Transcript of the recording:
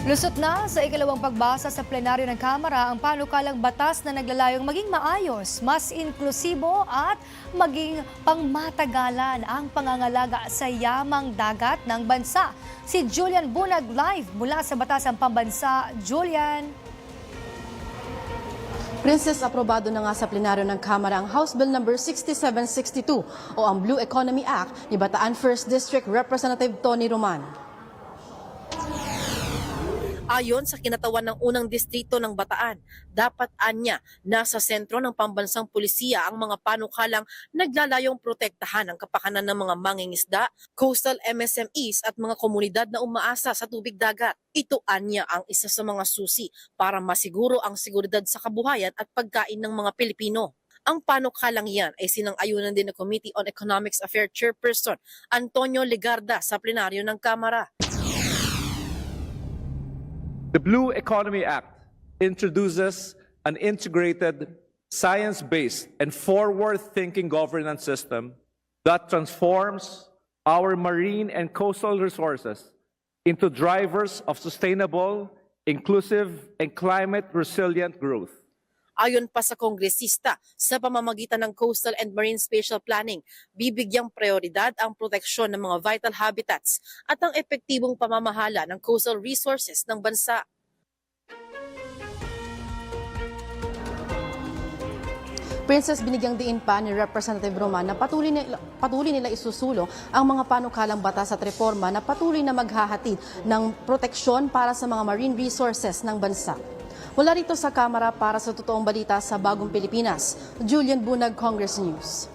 Lusot na sa ikalawang pagbasa sa plenaryo ng Kamara ang panukalang batas na naglalayong maging maayos, mas inklusibo at maging pangmatagalan ang pangangalaga sa yamang dagat ng bansa. Si Julian Bunag live mula sa Batasang Pambansa. Julian. Princess, aprobado na nga sa plenaryo ng Kamara ang House Bill No. 6762 o ang Blue Economy Act ni Bataan 1st District Representative Tony Roman. Ayon sa kinatawan ng unang distrito ng Bataan, dapat anya nasa sentro ng pambansang pulisiya ang mga panukalang naglalayong protektahan ang kapakanan ng mga mangingisda, coastal MSMEs at mga komunidad na umaasa sa tubig dagat. Ito anya ang isa sa mga susi para masiguro ang seguridad sa kabuhayan at pagkain ng mga Pilipino. Ang panukalang yan ay sinang-ayunan din ng Committee on Economics Affairs Chairperson Antonio Legarda sa plenaryo ng Kamara. The Blue Economy Act introduces an integrated, science-based, and forward-thinking governance system that transforms our marine and coastal resources into drivers of sustainable, inclusive, and climate-resilient growth. Ayon pa sa kongresista, sa pamamagitan ng Coastal and Marine Spatial Planning, bibigyang prioridad ang proteksyon ng mga vital habitats at ang epektibong pamamahala ng coastal resources ng bansa. Princess, binigyang diin pa ni Representative Roman na patuloy nila isusulong ang mga panukalang batas at reforma na patuloy na maghahatid ng proteksyon para sa mga marine resources ng bansa. Mula rito sa Kamara para sa totoong balita sa Bagong Pilipinas, Julian Bunag, Congress News.